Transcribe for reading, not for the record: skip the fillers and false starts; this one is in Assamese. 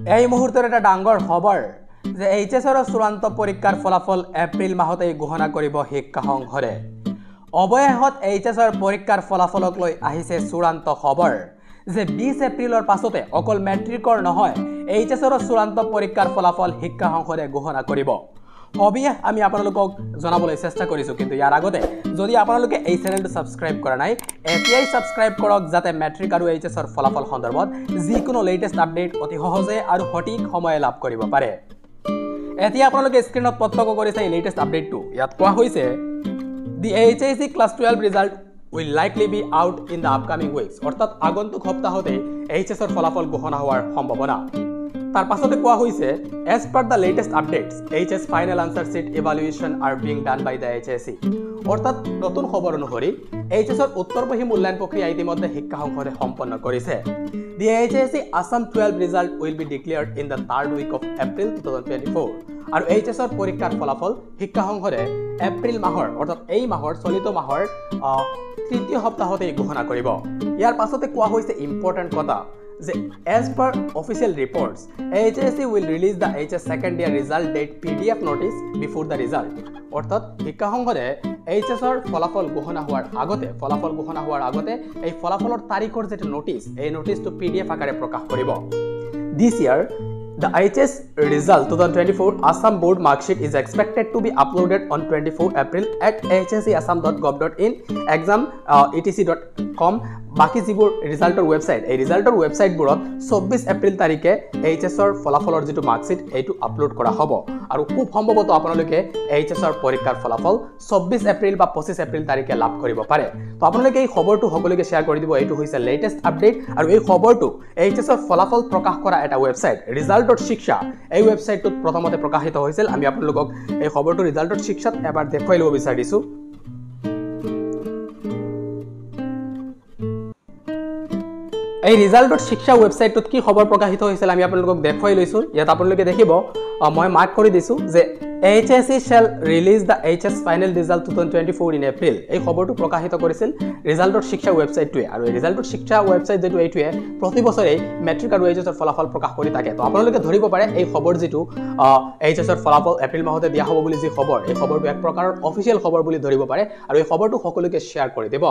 এই মুহূৰ্তত এটা ডাঙৰ খবৰ যে এইচএছৰ চূড়ান্ত পৰীক্ষাৰ ফলাফল এপ্ৰিল মাহতে ঘোষণা কৰিব শিক্ষা সংঘৰে। অৱশেষত এইচএছৰ পৰীক্ষাৰ ফলাফলক লৈ আহিছে চূড়ান্ত খবৰ যে 20 এপ্ৰিলৰ পাছতে অকল মেট্ৰিকৰ নহয় এইচএছৰ চূড়ান্ত পৰীক্ষাৰ ফলাফল শিক্ষা সংঘৰে ঘোষণা কৰিব। সবিশেষ আমি আপোনালোকক জনাবলৈ চেষ্টা কৰিছো, কিন্তু ইয়াৰ আগতে যদি আপোনালোকে এই চেনেলটো সাবস্ক্ৰাইব কৰা নাই এতিয়াই সাবস্ক্ৰাইব কৰক যাতে মেট্ৰিক আৰু এইচএছৰ ফলাফল সন্দৰ্ভত যিকোনো লেটেষ্ট আপডেট অতি সহজে আৰু সঠিক সময়ে লাভ কৰিব পাৰে। এতিয়া আপোনালোকে স্ক্ৰীনত প্ৰত্যক্ষ কৰিছে এই লেটেষ্ট আপডেটটো। ইয়াত কোৱা হৈছে দি HSC class 12 result will likely be out in the upcoming weeks, অৰ্থাৎ আগন্তুক সপ্তাহতে এইচএছৰ ফলাফল ঘোষণা হোৱাৰ সম্ভাৱনা। তাৰ পাছতে কোৱা হৈছে as per the latest updates HS final answer sheet evaluation are being done by the HSC, অৰ্থাৎ নতুন খবৰ অনুসৰি এইচএছৰ উত্তৰপহী মূল্যায়ন প্ৰক্ৰিয়া ইতিমধ্যে শিক্ষা সংঘৰে সম্পন্ন কৰিছে। The HSC Assam 12 result will be declared in the third week of April 2024, আৰু এইচএছৰ পৰীক্ষাৰ ফলাফল শিক্ষা সংঘৰে এপ্ৰিল মাহৰ অৰ্থাৎ এই মাহৰ চলিত মাহৰ তৃতীয় সপ্তাহতে ঘোষণা কৰিব। ইয়াৰ পাছতে কোৱা হৈছে ইম্পৰ্টেণ্ট কথা যে as per official reports HSC will release the HS second year result date PDF notice before the result, অৰ্থাৎ শিক্ষা সংঘৰে এইচএছৰ ফলাফল ঘোষণা হোৱাৰ আগতে এই ফলাফলৰ তাৰিখৰ যেটো নোটিছ এই নোটিছটো PDF আকাৰে প্ৰকাশ কৰিব। This year the HS result 2024 Assam board mark sheet is expected to be uploaded on 24 April at hscassam.gov.in exam.etc.com। বাকি যিবোৰ ৰিজাল্টৰ ৱেবসাইট এই ৰিজাল্টৰ ৱেবসাইটবোৰত 24 এপ্ৰিল তাৰিখে এইচএছৰ ফলাফলৰ যেটো মাৰ্কশিট এইটো আপলোড কৰা হ'ব, আৰু খুব সম্ভৱত আপোনালোকে এইচএছৰ পৰীক্ষাৰ ফলাফল 24 এপ্ৰিল বা 25 এপ্ৰিল তাৰিখে লাভ কৰিব পাৰে। তো আপোনালোকে এই খবৰটো সকলোকে শেয়াৰ কৰি দিব। এইটো হৈছে লেটেষ্ট আপডেট, আৰু এই খবৰটো এইচএছৰ ফলাফল প্ৰকাশ কৰা এটা ৱেবসাইট ৰিজাল্টৰ শিক্ষা এই ৱেবসাইটটোত প্ৰথমতে প্ৰকাশিত হৈছিল। আমি আপোনালোকক এই খবৰটো ৰিজাল্টৰ শিক্ষাত এবাৰ দেখুৱাই ল'ব বিচাৰিছো। এই ৰিজাল্টৰ শিক্ষা ৱেবসাইটটোত কি খবৰ প্ৰকাশিত হৈছিল আমি আপোনালোকক দেখুৱাই লৈছো। ইয়াত আপোনালোকে দেখিব মই মাৰ্ক কৰি দিছো যে HSC shall release the HS final result 2024 in April। এই খবৰটো প্ৰকাশিত কৰিছিল ৰিজাল্টৰ শিক্ষা ৱেবসাইটটোৱে, আৰু এই ৰিজাল্টৰ শিক্ষা ৱেবসাইট যেটো এইটোৱে প্ৰতি বছৰে মেট্ৰিক আৰু এইচএছৰ ফলাফল প্ৰকাশ কৰি থাকে। তো আপোনালোকে ধৰিব পাৰে এই খবৰ যেটো এইচএছৰ ফলাফল এপ্ৰিল মাহতে দিয়া হ'ব বুলি যি খবৰ এই খবৰটো এক প্ৰকাৰৰ অফিচিয়েল খবৰ বুলি ধৰিব পাৰে, আৰু এই খবৰটো সকলোকে শ্বেয়াৰ কৰি দিব।